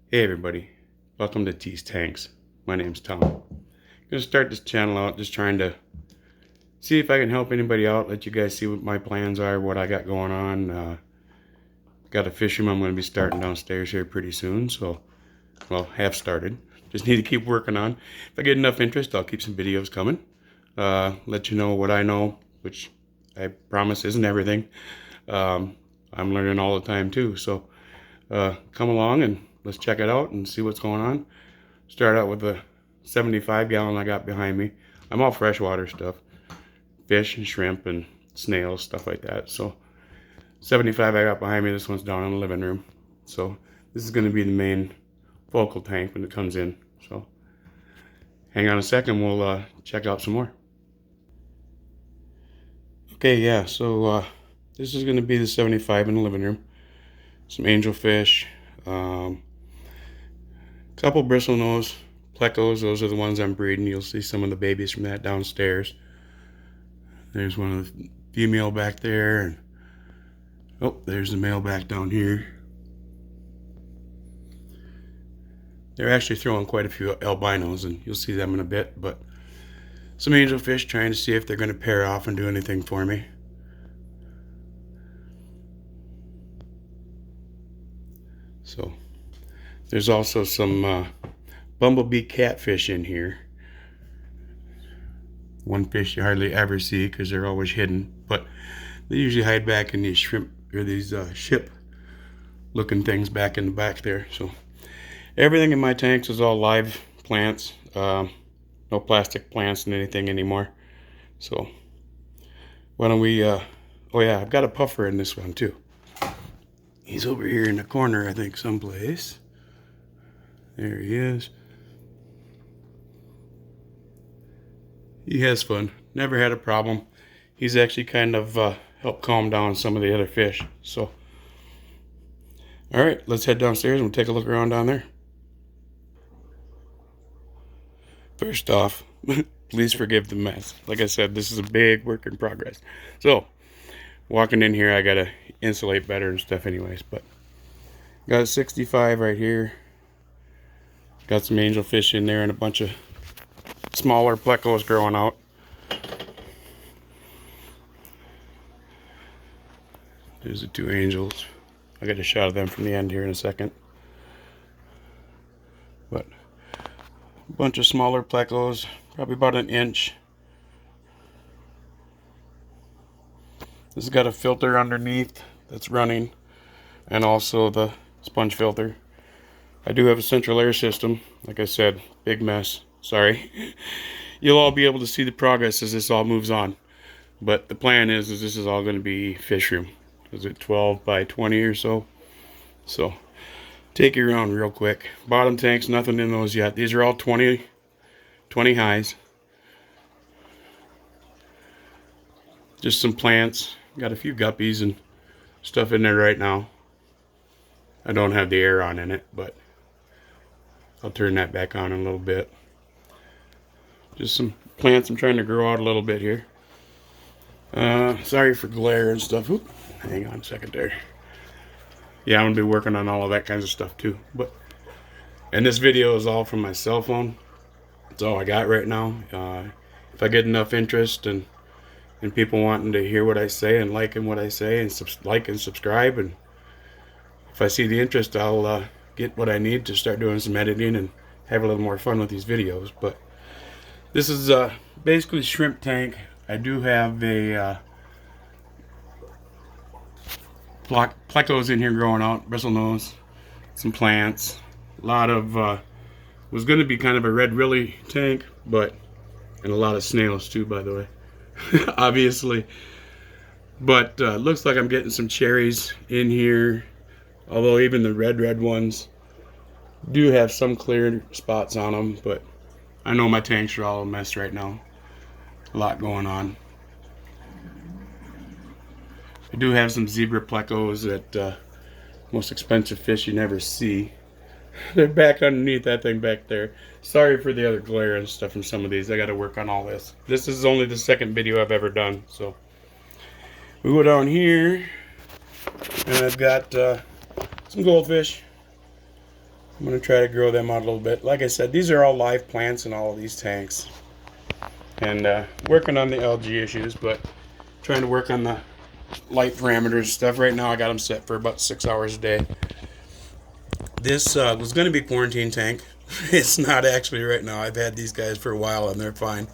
Hey everybody, welcome to T's Tanks. My name's Tom. I'm going to start this channel out just trying to see if I can help anybody out, let you guys see what my plans are, what I got going on. Got a fish room I'm going to be starting downstairs here pretty soon, so, well, have started. Just need to keep working on. If I get enough interest, I'll keep some videos coming. Let you know what I know, which I promise isn't everything. I'm learning all the time too, so come along and let's check it out and see what's going on. Start out with the 75 gallon I got behind me. I'm all freshwater stuff, fish and shrimp and snails, stuff like that. So 75 I got behind me. This one's down in the living room. So this is going to be the main focal tank when it comes in. So hang on a second, we'll check out some more. Okay, yeah, so this is going to be the 75 in the living room. Some angelfish, couple bristlenose plecos. Those are the ones I'm breeding. You'll see some of the babies from that downstairs. There's one of the female back there, and oh, there's the male back down here. They're actually throwing quite a few albinos, and you'll see them in a bit, but some angelfish, trying to see if they're going to pair off and do anything for me. So there's also some bumblebee catfish in here. One fish you hardly ever see because they're always hidden, but they usually hide back in these shrimp or these ship looking things back in the back there. So everything in my tanks is all live plants, no plastic plants and anything anymore. So why don't we oh yeah, I've got a puffer in this one too. He's over here in the corner, I think, someplace. There he is. He has fun. Never had a problem. He's actually kind of helped calm down some of the other fish. So, all right, let's head downstairs and we'll take a look around down there. First off, please forgive the mess. Like I said, this is a big work in progress. So, walking in here, I gotta insulate better and stuff anyways. But got a 65 right here. Got some angelfish in there and a bunch of smaller plecos growing out. There's the two angels. I'll get a shot of them from the end here in a second. But a bunch of smaller plecos, probably about an inch. This has got a filter underneath that's running, and also the sponge filter. I do have a central air system. Like I said, big mess. Sorry. You'll all be able to see the progress as this all moves on. But the plan is this is all going to be fish room. Is it 12 by 20 or so? So take you around real quick. Bottom tanks, nothing in those yet. These are all 20 highs. Just some plants. Got a few guppies and stuff in there right now. I don't have the air on in it, but I'll turn that back on in a little bit. Just some plants I'm trying to grow out a little bit here. Sorry for glare and stuff. Oop, hang on a second there. Yeah, I'm going to be working on all of that kinds of stuff too. And this video is all from my cell phone. That's all I got right now. If I get enough interest and people wanting to hear what I say and liking what I say and like and subscribe, and if I see the interest, I'll get what I need to start doing some editing and have a little more fun with these videos. But this is basically shrimp tank. I do have a plecos in here growing out, bristlenose, some plants, a lot of was going to be kind of a red willy tank, but and a lot of snails too, by the way. Obviously, but looks like I'm getting some cherries in here, although even the red ones do have some clear spots on them. But I know my tanks are all a mess right now. A lot going on. I do have some zebra plecos that most expensive fish you never see. They're back underneath that thing back there. Sorry for the other glare and stuff from some of these. I got to work on all this. This is only the second video I've ever done. So we go down here, and I've got some goldfish. I'm going to try to grow them out a little bit. Like I said, these are all live plants in all of these tanks. And working on the algae issues, but trying to work on the light parameters and stuff. Right now I got them set for about 6 hours a day. This was going to be quarantine tank. It's not actually right now. I've had these guys for a while and they're fine.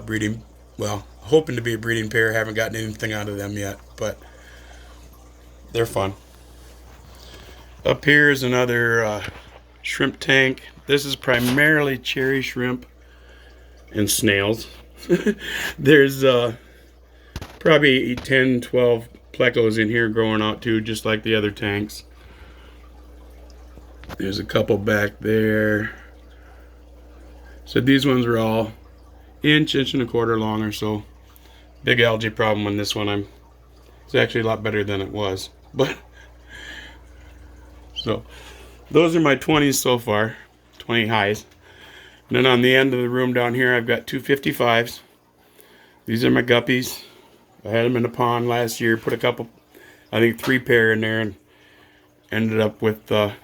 Breeding, well, hoping to be a breeding pair. Haven't gotten anything out of them yet, but they're fun. Up here is another shrimp tank. This is primarily cherry shrimp and snails. There's probably 10, 12 plecos in here growing out too, just like the other tanks. There's a couple back there. So these ones are all inch and a quarter long or so. Big algae problem on this one. It's actually a lot better than it was. But so those are my 20s so far, 20 highs. And then on the end of the room down here, I've got two 55s. These are my guppies. I had them in the pond last year. Put a couple, I think 3 pair in there, and ended up with a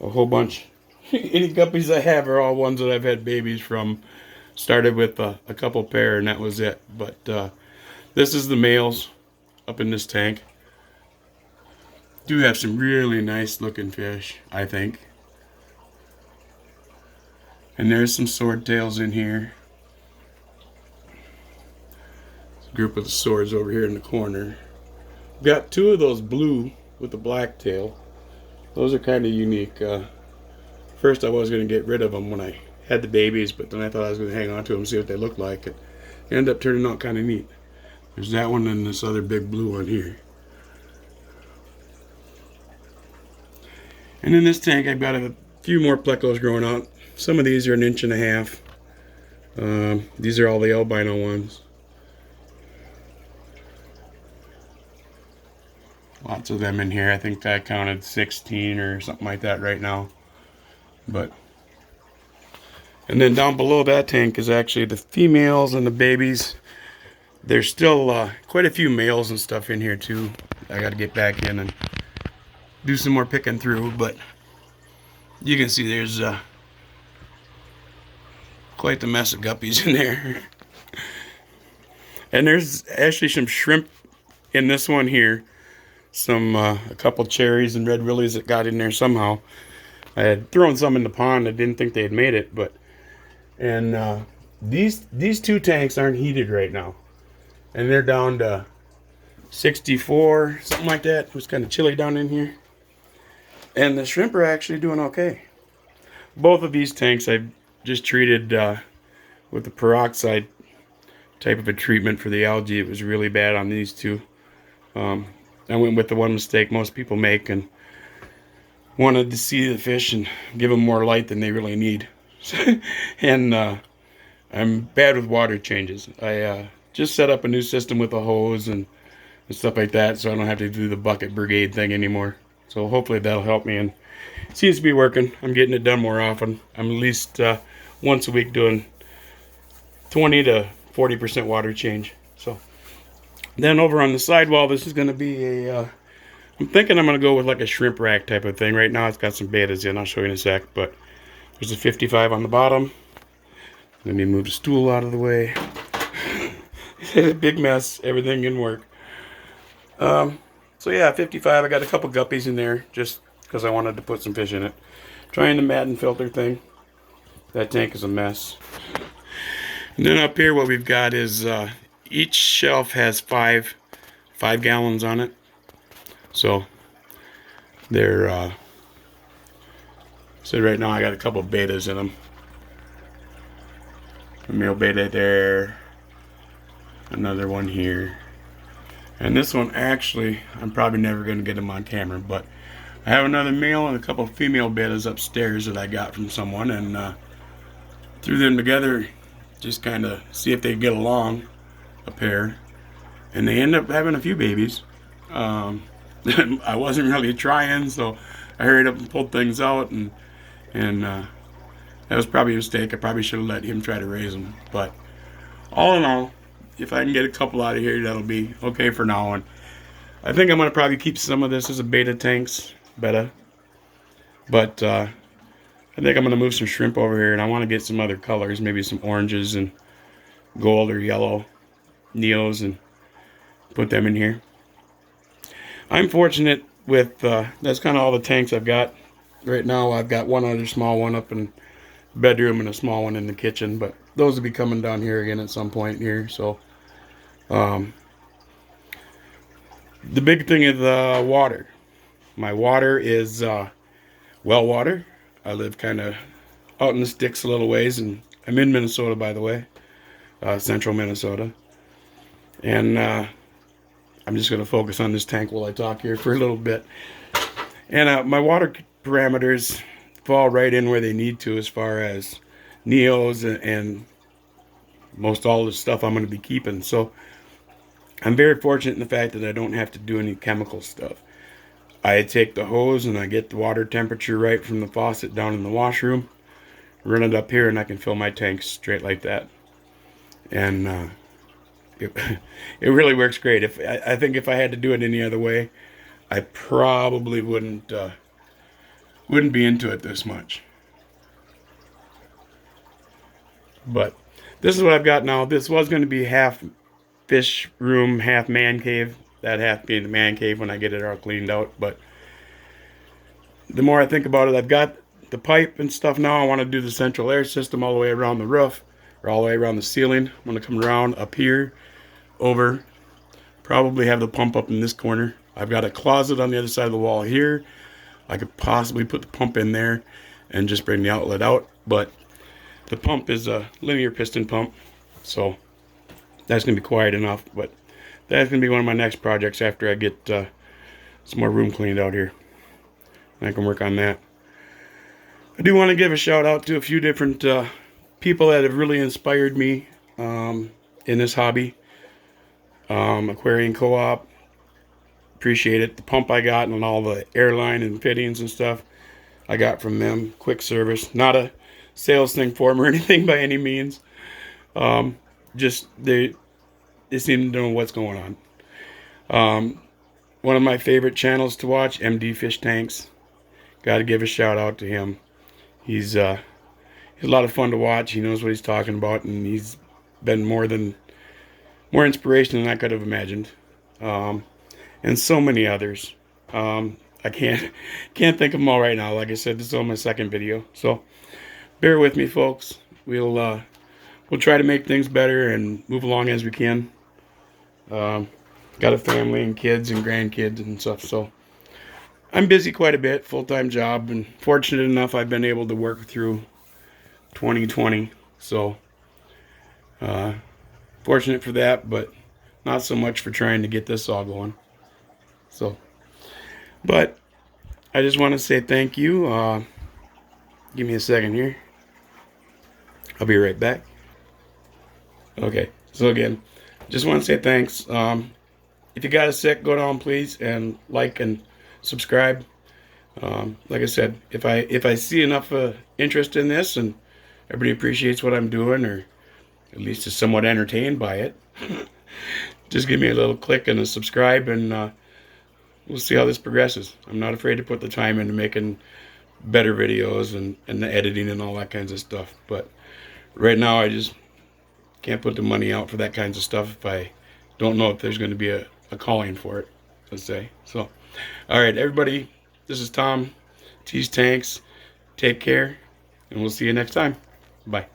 whole bunch. Any guppies I have are all ones that I've had babies from. Started with a couple pair, and that was it. But this is the males up in this tank. Do have some really nice looking fish, I think. And there's some swordtails in here. There's a group of the swords over here in the corner. Got 2 of those blue with the black tail. Those are kind of unique. First I was going to get rid of them when I had the babies, but then I thought I was going to hang on to them and see what they look like. It ended up turning out kind of neat. There's that one and this other big blue one here. And in this tank I've got a few more plecos growing out. Some of these are 1.5 inches. These are all the albino ones. Lots of them in here. I think I counted 16 or something like that right now. And then down below that tank is actually the females and the babies. There's still quite a few males and stuff in here too. I got to get back in and do some more picking through, but you can see there's quite the mess of guppies in there. And there's actually some shrimp in this one here. A couple cherries and red willies that got in there somehow. I had thrown some in the pond. I didn't think they had made it, and these 2 tanks aren't heated right now, and they're down to 64, something like that. It was kind of chilly down in here, and the shrimp are actually doing okay. Both of these tanks I've just treated with the peroxide type of a treatment for the algae. It was really bad on these 2. I went with the one mistake most people make and wanted to see the fish and give them more light than they really need. And I'm bad with water changes. I just set up a new system with a hose and stuff like that, so I don't have to do the bucket brigade thing anymore. So hopefully that'll help me, and it seems to be working. I'm getting it done more often. I'm at least once a week doing 20 to 40% water change. So then over on the sidewall, this is going to be I'm thinking I'm going to go with like a shrimp rack type of thing. Right now it's got some betas in. I'll show you in a sec, but there's a 55 on the bottom. Let me move the stool out of the way. It's a big mess. Everything can work. So yeah, 55. I got a couple guppies in there just because I wanted to put some fish in it. Trying the Madden filter thing. That tank is a mess. And then up here what we've got is each shelf has 5 gallons on it. So they're so right now I got a couple betas in them. A male beta there, another one here, and this one actually I'm probably never going to get them on camera, but I have another male and a couple female betas upstairs that I got from someone, and threw them together just kind of see if they get along, a pair, and they end up having a few babies. I wasn't really trying, so I hurried up and pulled things out, and that was probably a mistake. I probably should have let him try to raise them. But all in all, if I can get a couple out of here, that'll be okay for now. And I think I'm going to probably keep some of this as a beta. But I think I'm going to move some shrimp over here, and I want to get some other colors, maybe some oranges and gold or yellow Neos, and put them in here. I'm fortunate with, that's kind of all the tanks I've got. Right now I've got one other small one up in the bedroom and a small one in the kitchen, but those will be coming down here again at some point here. So the big thing is water. My water is well water. I live kind of out in the sticks a little ways, and I'm in Minnesota, by the way, central Minnesota. And I'm just going to focus on this tank while I talk here for a little bit. And my water parameters fall right in where they need to as far as Neos and most all the stuff I'm going to be keeping. So I'm very fortunate in the fact that I don't have to do any chemical stuff. I take the hose and I get the water temperature right from the faucet down in the washroom, run it up here, and I can fill my tanks straight like that. And it really works great. I think if I had to do it any other way, I probably wouldn't be into it this much. But this is what I've got now. This was going to be half fish room, half man cave. That half being the man cave when I get it all cleaned out. But the more I think about it, I've got the pipe and stuff now. I want to do the central air system all the way around the roof, or all the way around the ceiling. I'm going to come around up here, over, probably have the pump up in this corner. I've got a closet on the other side of the wall here. I could possibly put the pump in there and just bring the outlet out, but the pump is a linear piston pump, so that's going to be quiet enough. But that's going to be one of my next projects after I get some more room cleaned out here. I can work on that. I do want to give a shout out to a few different people that have really inspired me in this hobby. Aquarium Co-op, appreciate it. The pump I got and all the airline and fittings and stuff I got from them. Quick service, not a sales thing for them or anything by any means. Just they seem to know what's going on. One of my favorite channels to watch, MD Fish Tanks. Got to give a shout out to him. He's a lot of fun to watch. He knows what he's talking about, and he's been more inspiration than I could have imagined. And so many others. I can't think of them all right now. Like I said, this is on my second video, so bear with me, folks. We'll try to make things better and move along as we can. Got a family and kids and grandkids and stuff, so I'm busy quite a bit, full-time job, and fortunate enough I've been able to work through 2020. So fortunate for that, but not so much for trying to get this all going. So, but I just want to say thank you. Give me a second here. I'll be right back. Okay, so again, just want to say thanks. If you got a sec, go down please and like and subscribe. Like I said, if I see enough interest in this and everybody appreciates what I'm doing, or at least is somewhat entertained by it, just give me a little click and a subscribe, and we'll see how this progresses. I'm not afraid to put the time into making better videos and the editing and all that kinds of stuff. But right now I just can't put the money out for that kinds of stuff if I don't know if there's going to be a calling for it, let's say. So, all right, everybody, this is Tom, Tease Tanks. Take care, and we'll see you next time. Bye.